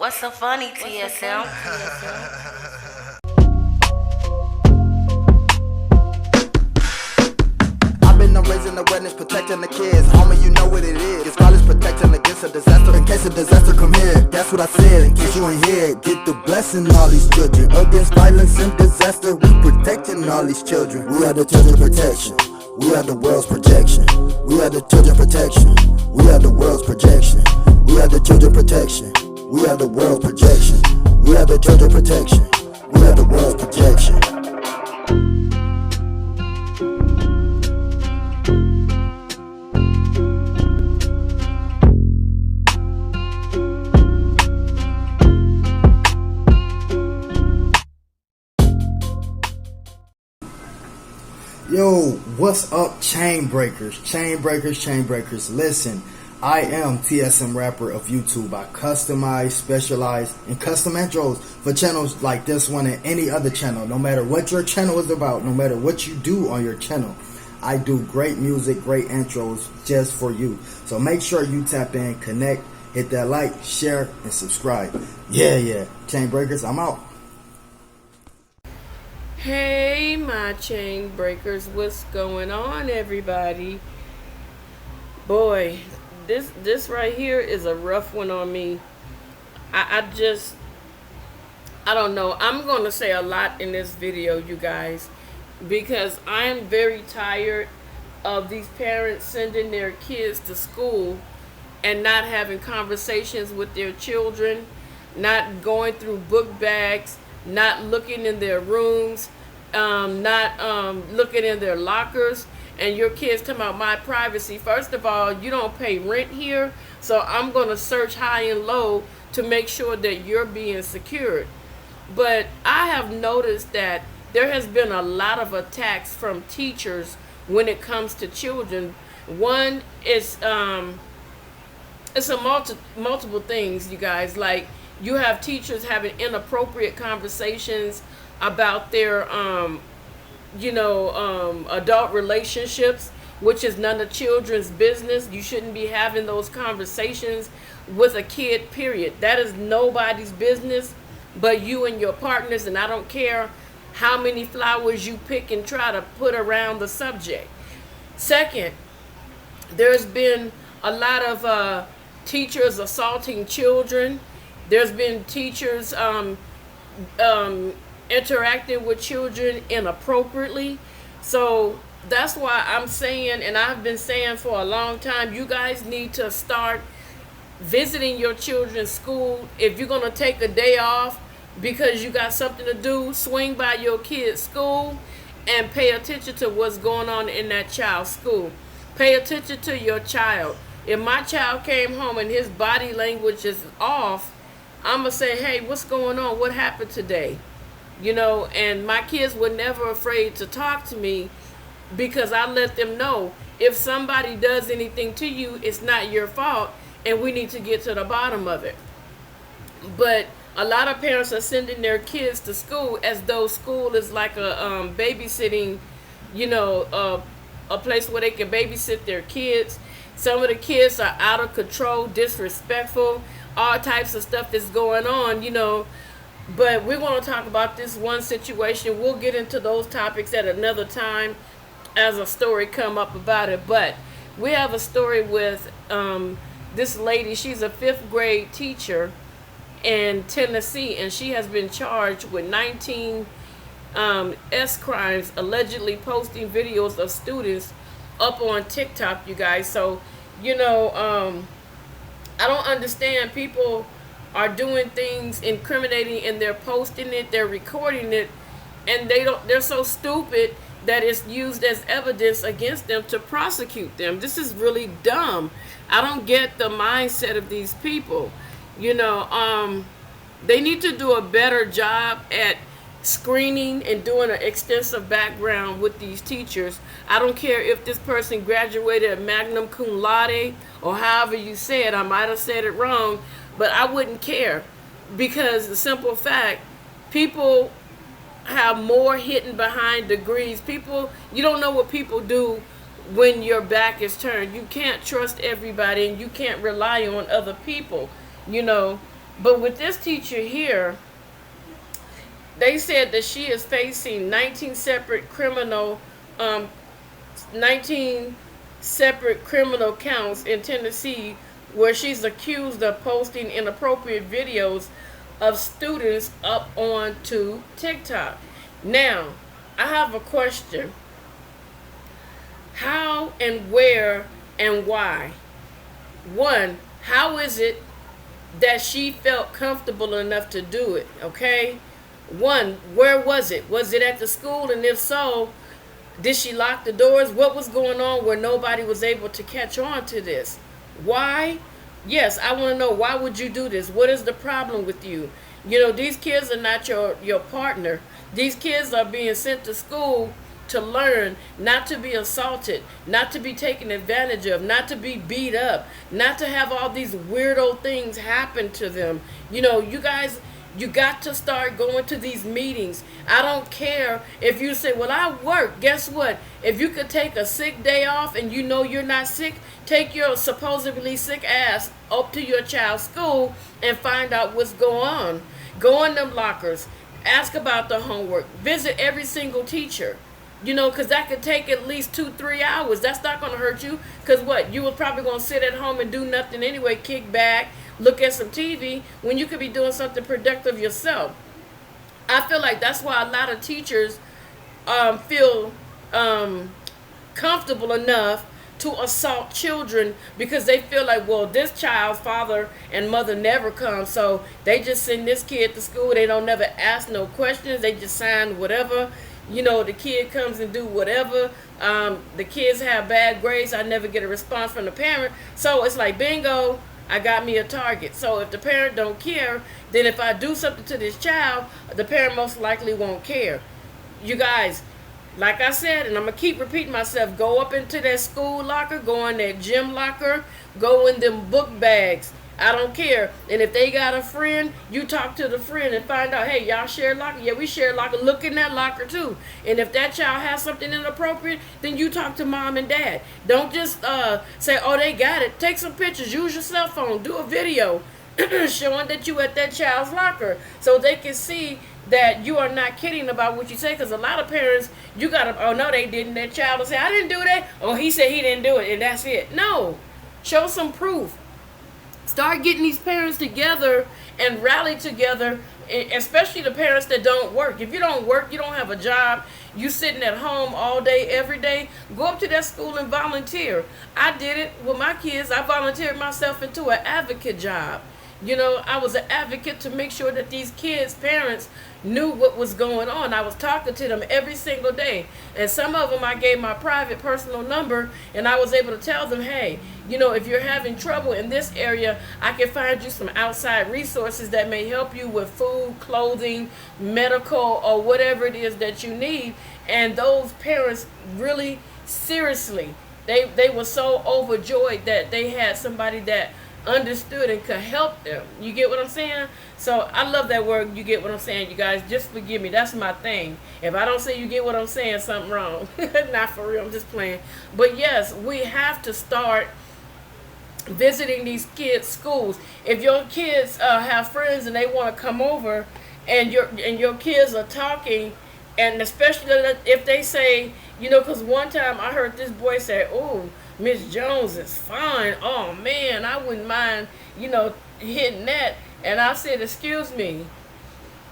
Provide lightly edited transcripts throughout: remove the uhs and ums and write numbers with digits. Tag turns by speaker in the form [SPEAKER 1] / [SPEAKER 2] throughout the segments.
[SPEAKER 1] What's so funny, TSM?
[SPEAKER 2] I've been raising awareness, protecting the kids. Homie, you know what it is. It's college protecting against a disaster. In case a disaster come here, that's what I said. In case you ain't here, get the blessing all these children. Against violence and disaster, we protecting all these children. We are the children protection. We are the world's protection. We are the children protection. We are the world's projection. We are the children protection. We are the world's projection. We are the children protection. We are the world's projection. Yo, what's up, chain breakers? Chain breakers, chain breakers. Listen, I am TSM Rapper of YouTube. I customize, specialize in custom intros for channels like this one and any other channel. No matter what your channel is about, no matter what you do on your channel, I do great music, great intros just for you. So make sure you tap in, connect, hit that like, share, and subscribe. Yeah. Chain breakers, I'm out.
[SPEAKER 3] Hey, my chain breakers, what's going on, everybody? Boy, this right here is a rough one on me. I don't know. I'm going to say a lot in this video, you guys, because I am very tired of these parents sending their kids to school and not having conversations with their children, not going through book bags, not looking in their rooms, not looking in their lockers, and your kids talking about my privacy. First of all, you don't pay rent here, so I'm going to search high and low to make sure that you're being secured. But I have noticed that there has been a lot of attacks from teachers when it comes to children. One is it's a multiple things, you guys. Like, you have teachers having inappropriate conversations about their adult relationships, which is none of children's business. You shouldn't be having those conversations with a kid, period. That is nobody's business but you and your partners, and I don't care how many flowers you pick and try to put around the subject. Second, there's been a lot of teachers assaulting children. There's been teachers interacting with children inappropriately. So that's why I'm saying, and I've been saying for a long time, you guys need to start visiting your children's school. If you're going to take a day off because you got something to do, swing by your kid's school and pay attention to what's going on in that child's school. Pay attention to your child. If my child came home and his body language is off, I'm going to say, hey, what's going on? What happened today? And my kids were never afraid to talk to me because I let them know if somebody does anything to you, it's not your fault, and we need to get to the bottom of it. But a lot of parents are sending their kids to school as though school is like a babysitting, a place where they can babysit their kids. Some of the kids are out of control, disrespectful, all types of stuff that's going on, But we're going to talk about this one situation. We'll get into those topics at another time as a story come up about it. But we have a story with this lady. She's a 5th grade teacher in Tennessee, and she has been charged with 19 S crimes, allegedly posting videos of students up on TikTok, you guys. So, I don't understand. People are doing things incriminating and they're posting it, they're recording it, and they're so stupid that it's used as evidence against them to prosecute them. This is really dumb. I don't get the mindset of these people. They need to do a better job at screening and doing an extensive background with these teachers. I don't care if this person graduated at magna cum laude or however you say it. I might have said it wrong, but I wouldn't care, because the simple fact, people have more hidden behind degrees. You don't know what people do when your back is turned. You can't trust everybody, and you can't rely on other people. But with this teacher here, they said that she is facing 19 separate criminal, 19 separate criminal counts in Tennessee, where she's accused of posting inappropriate videos of students up onto TikTok. Now, I have a question. How and where and why? One, how is it that she felt comfortable enough to do it? Okay? One, where was it? Was it at the school? And if so, did she lock the doors? What was going on where nobody was able to catch on to this? Why? Yes, I want to know, why would you do this? What is the problem with you? You know, these kids are not your partner. These kids are being sent to school to learn, not to be assaulted, not to be taken advantage of, not to be beat up, not to have all these weirdo things happen to them. You know, you guys, you got to start going to these meetings. I don't care if you say, well, I work. Guess what? If you could take a sick day off and you know you're not sick, take your supposedly sick ass up to your child's school and find out what's going on. Go in them lockers. Ask about the homework. Visit every single teacher. You know, because that could take at least 2-3 hours. That's not going to hurt you. Because what? You were probably going to sit at home and do nothing anyway, kick back, look at some TV, when you could be doing something productive yourself. I feel like that's why a lot of teachers feel comfortable enough to assault children, because they feel like, well, this child's father and mother never come, so they just send this kid to school. They don't never ask no questions. They just sign whatever. You know, the kid comes and do whatever. The kids have bad grades. I never get a response from the parent. So it's like, bingo, I got me a target. So if the parent don't care, then if I do something to this child, the parent most likely won't care. You guys, like I said, and I'm going to keep repeating myself, go up into that school locker, go in that gym locker, go in them book bags. I don't care. And if they got a friend, you talk to the friend and find out, hey, y'all share locker? Yeah, we share locker. Look in that locker too. And if that child has something inappropriate, then you talk to mom and dad. Don't just say, oh, they got it. Take some pictures. Use your cell phone. Do a video showing that you at that child's locker, so they can see that you are not kidding about what you say. Because a lot of parents, you got to, oh, no, they didn't. That child will say, I didn't do that. Oh, he said he didn't do it, and that's it. No. Show some proof. Start getting these parents together and rally together, especially the parents that don't work. If you don't work, you don't have a job, you sitting at home all day, every day, go up to that school and volunteer. I did it with my kids. I volunteered myself into an advocate job. You know, I was an advocate to make sure that these kids' parents knew what was going on. I was talking to them every single day. And some of them I gave my private personal number, and I was able to tell them, hey, you know, if you're having trouble in this area, I can find you some outside resources that may help you with food, clothing, medical, or whatever it is that you need. And those parents really, seriously, they were so overjoyed that they had somebody that understood and could help them. You get what I'm saying? So I love that word, you get what I'm saying, you guys. Just forgive me. That's my thing. If I don't say you get what I'm saying, something wrong. Not for real, I'm just playing. But yes, we have to start visiting these kids' schools. If your kids have friends and they want to come over, and your kids are talking, and especially if they say, you know, because one time I heard this boy say, oh, Miss Jones is fine. Oh man, I wouldn't mind, you know, hitting that. And I said, excuse me,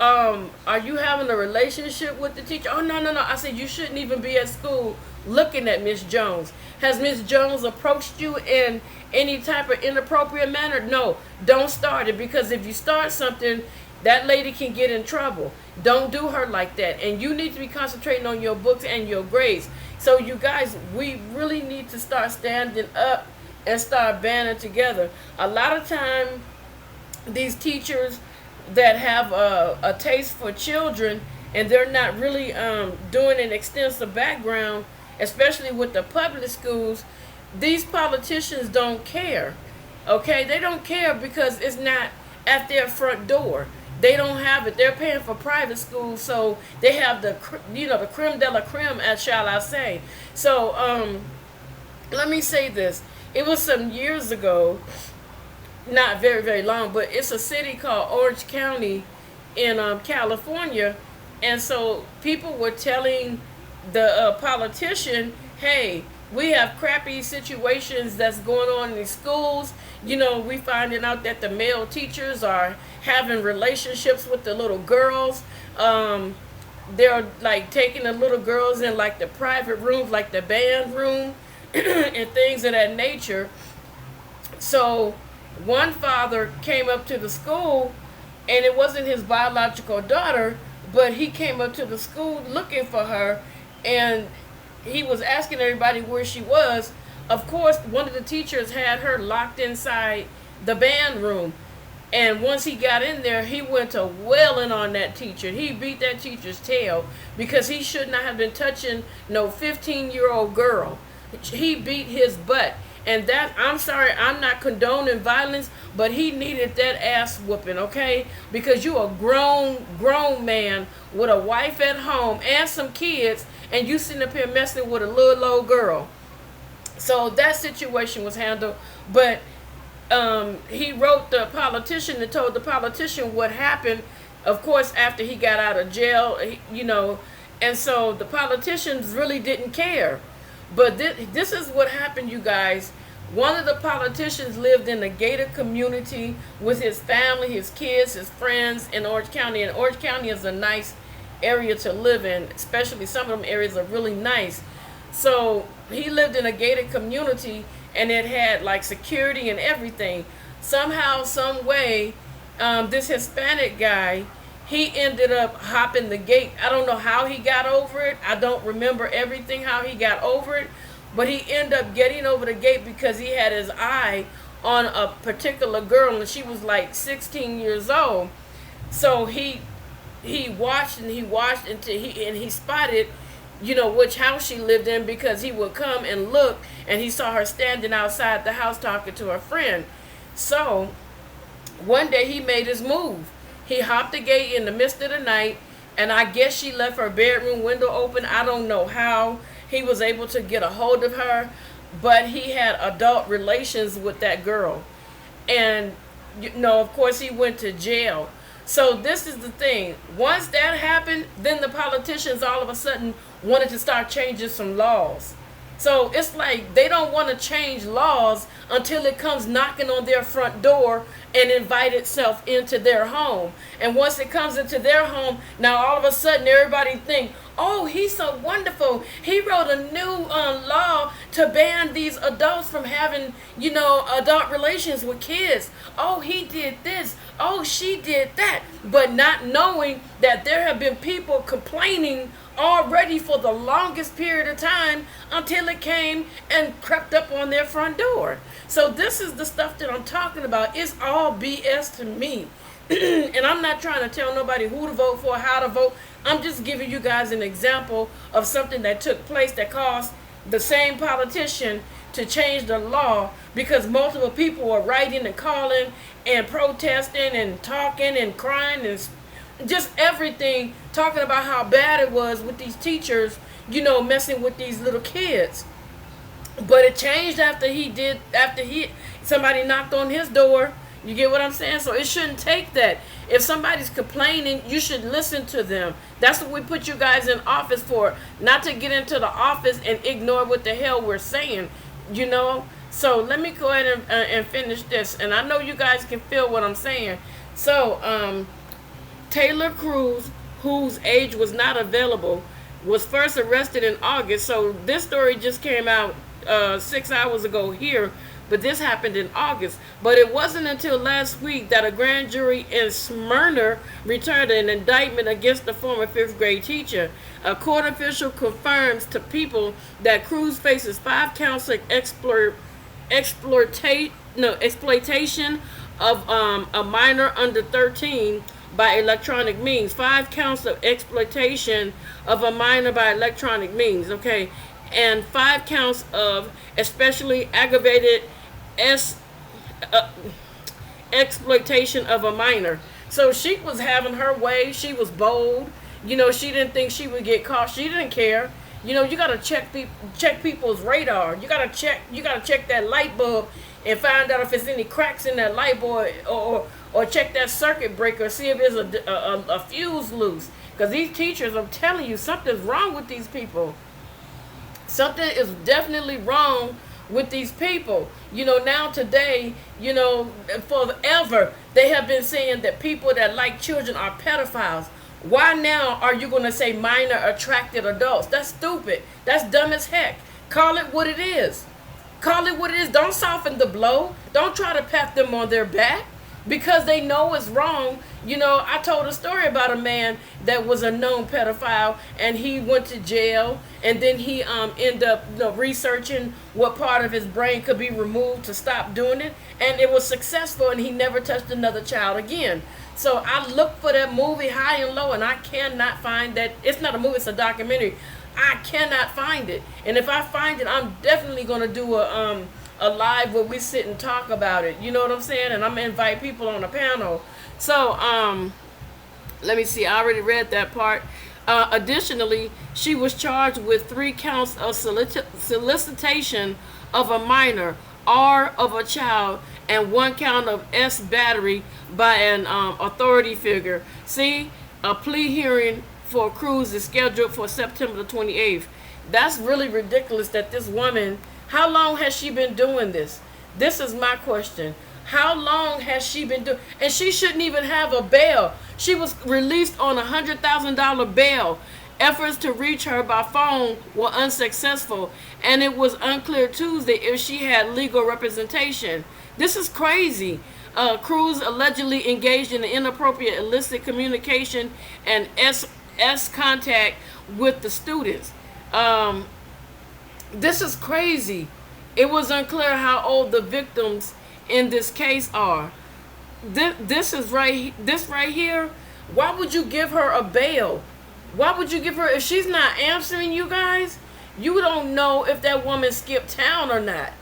[SPEAKER 3] are you having a relationship with the teacher? Oh, no. I said, you shouldn't even be at school looking at Miss Jones. Has Miss Jones approached you in any type of inappropriate manner? No, don't start it, because if you start something, that lady can get in trouble. Don't do her like that. And you need to be concentrating on your books and your grades. So you guys, we really need to start standing up and start banding together. A lot of time, these teachers that have a taste for children, and they're not really doing an extensive background, especially with the public schools, these politicians don't care. Okay? They don't care because it's not at their front door. They don't have it. They're paying for private schools, so they have the, you know, the creme de la creme, as shall I say. So let me say this. It was some years ago. not very, very long, but it's a city called Orange County in California. And so people were telling the politician, hey, we have crappy situations that's going on in these schools. You know, we finding out that the male teachers are having relationships with the little girls. They're like taking the little girls in like the private rooms, like the band room, and things of that nature. So one father came up to the school, and it wasn't his biological daughter, but he came up to the school looking for her, and he was asking everybody where she was. Of course, one of the teachers had her locked inside the band room. And once he got in there, he went to wailing on that teacher. He beat that teacher's tail because he should not have been touching no 15-year-old girl. He beat his butt. And that, I'm sorry, I'm not condoning violence, but he needed that ass whooping, okay? Because you a grown man with a wife at home and some kids, and you sitting up here messing with a little old girl. So that situation was handled, but he wrote the politician and told the politician what happened, of course, after he got out of jail, you know, and so the politicians really didn't care. But this is what happened, you guys. One of the politicians lived in a gated community with his family, his kids, his friends in Orange County. And Orange County is a nice area to live in, especially some of them areas are really nice. So he lived in a gated community, and it had like security and everything. Somehow, some way, this Hispanic guy, he ended up hopping the gate. I don't know how he got over it. I don't remember everything how he got over it, but he ended up getting over the gate because he had his eye on a particular girl, and she was like 16 years old. So he watched until he spotted, you know, which house she lived in, because he would come and look, and he saw her standing outside the house talking to her friend. So one day he made his move. He hopped the gate in the midst of the night, and I guess she left her bedroom window open. I don't know how he was able to get a hold of her, but he had adult relations with that girl. And, you know, of course, he went to jail. So this is the thing. Once that happened, then the politicians all of a sudden wanted to start changing some laws. So it's like they don't want to change laws until it comes knocking on their front door and invite itself into their home. And once it comes into their home, now all of a sudden everybody think, oh, he's so wonderful. He wrote a new law to ban these adults from having, you know, adult relations with kids. Oh, he did this. Oh, she did that. But not knowing that there have been people complaining already for the longest period of time until it came and crept up on their front door. So this is the stuff that I'm talking about. It's all BS to me. And I'm not trying to tell nobody who to vote for, how to vote. I'm just giving you guys an example of something that took place that caused the same politician to change the law, because multiple people were writing and calling and protesting and talking and crying and just everything, talking about how bad it was with these teachers, you know, messing with these little kids. But it changed after somebody knocked on his door. You get what I'm saying? So it shouldn't take that. If somebody's complaining, you should listen to them. That's what we put you guys in office for, not to get into the office and ignore what the hell we're saying, you know? So let me go ahead and finish this. And I know you guys can feel what I'm saying. So, Taylor Cruz, whose age was not available, was first arrested in August. So this story just came out 6 hours ago here, but this happened in August. But it wasn't until last week that a grand jury in Smyrna returned an indictment against the former fifth grade teacher. A court official confirms to People that Cruz faces 5 counts of exploitation of a minor under 13 by electronic means. 5 counts of exploitation of a minor by electronic means, okay? And 5 counts of especially aggravated exploitation of a minor. So she was having her way. She was bold. You know, she didn't think she would get caught. She didn't care. You know, you gotta check people's radar. You gotta check that light bulb and find out if there's any cracks in that light bulb, or check that circuit breaker, see if there's a fuse loose. Because these teachers, I'm telling you, something's wrong with these people. Something is definitely wrong with these people. Now today, forever, they have been saying that people that like children are pedophiles. Why now are you going to say minor attracted adults? That's stupid. That's dumb as heck. Call it what it is. Call it what it is. Don't soften the blow. Don't try to pat them on their back because they know it's wrong. I told a story about a man that was a known pedophile, and he went to jail, and then he ended up researching what part of his brain could be removed to stop doing it, and it was successful, and he never touched another child again. So I looked for that movie high and low, and I cannot find that. It's not a movie, it's a documentary. I cannot find it, and if I find it, I'm definitely going to do a live where we sit and talk about it. You know what I'm saying? And I'm going to invite people on a panel. So, let me see. I already read that part. Additionally, she was charged with 3 counts of solicitation of a minor, R of a child, and 1 count of S battery by an authority figure. See, a plea hearing for Cruz is scheduled for September the 28th. That's really ridiculous that this woman, how long has she been doing this? This is my question. How long has she been doing? And she shouldn't even have a bail. She was released on a $100,000 bail. Efforts to reach her by phone were unsuccessful, and it was unclear Tuesday if she had legal representation. This is crazy. Cruz allegedly engaged in inappropriate illicit communication and S contact with the students. This is crazy. It was unclear how old the victims in this case are. This right here. Why would you give her a bail? Why would you give her, if she's not answering you guys? You don't know if that woman skipped town or not.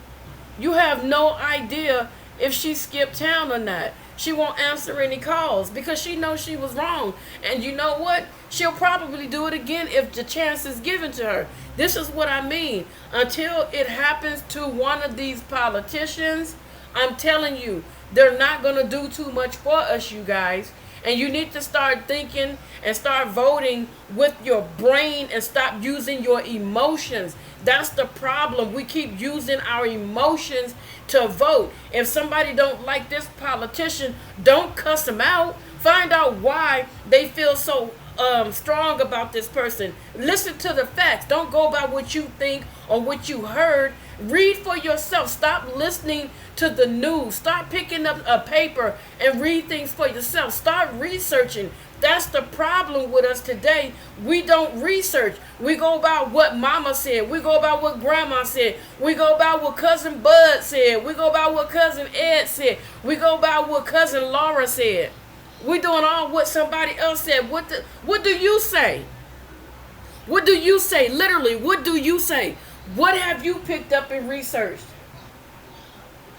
[SPEAKER 3] You have no idea if she skipped town or not. She won't answer any calls because she knows she was wrong. And you know what? She'll probably do it again if the chance is given to her. This is what I mean. Until it happens to one of these politicians, I'm telling you, they're not going to do too much for us, you guys. And you need to start thinking and start voting with your brain and stop using your emotions. That's the problem. We keep using our emotions to vote. If somebody don't like this politician, don't cuss them out. Find out why they feel so strong about this person. Listen to the facts. Don't go by what you think or what you heard. Read for yourself. Stop listening to the news. Start picking up a paper and read things for yourself. Start researching. That's the problem with us today. We don't research. We go about what mama said. We go about what grandma said. We go about what cousin Bud said. We go about what cousin Ed said. We go about what cousin Laura said. We're doing all what somebody else said. What do you say? What do you say? Literally, what do you say? What have you picked up and researched?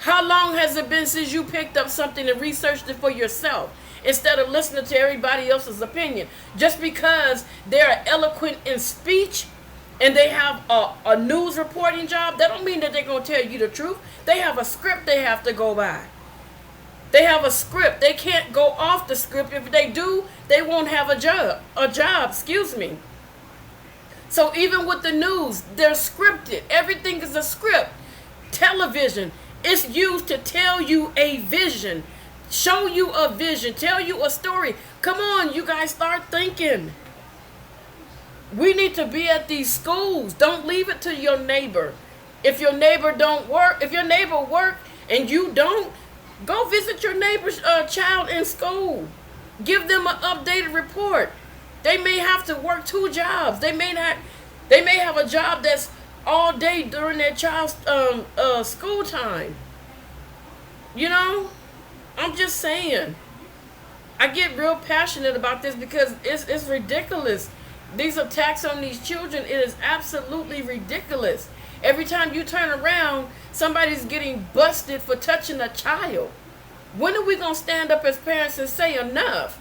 [SPEAKER 3] How long has it been since you picked up something and researched it for yourself instead of listening to everybody else's opinion? Just because they're eloquent in speech and they have a news reporting job, that don't mean that they're going to tell you the truth. They have a script they have to go by. They have a script. They can't go off the script. If they do, they won't have a job, excuse me. So even with the news, they're scripted. Everything is a script. Television is used to tell you a vision, show you a vision, tell you a story. Come on, you guys, start thinking. We need to be at these schools. Don't leave it to your neighbor. If your neighbor don't work, if your neighbor work and you don't, go visit your neighbor's child in school. Give them an updated report. They may have to work 2 jobs. They may have a job that's all day during their child's school time. You know, I'm just saying. I get real passionate about this because it's ridiculous. These attacks on these children, it is absolutely ridiculous. Every time you turn around, somebody's getting busted for touching a child. When are we going to stand up as parents and say enough?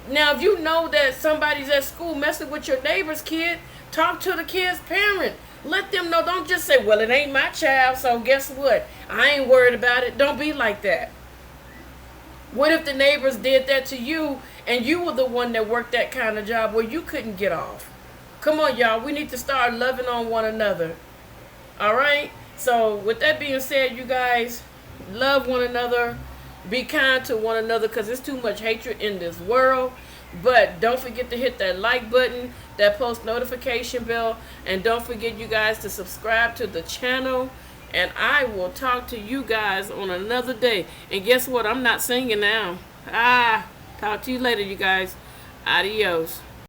[SPEAKER 3] Now, if you know that somebody's at school messing with your neighbor's kid, talk to the kid's parent. Let them know. Don't just say, well, it ain't my child, so guess what? I ain't worried about it. Don't be like that. What if the neighbors did that to you and you were the one that worked that kind of job where you couldn't get off? Come on, y'all. We need to start loving on one another. All right? So, with that being said, you guys, love one another. Be kind to one another because there's too much hatred in this world. But don't forget to hit that like button, that post notification bell, and don't forget, you guys, to subscribe to the channel. And I will talk to you guys on another day. And guess what? I'm not singing now. Talk to you later, you guys. Adios.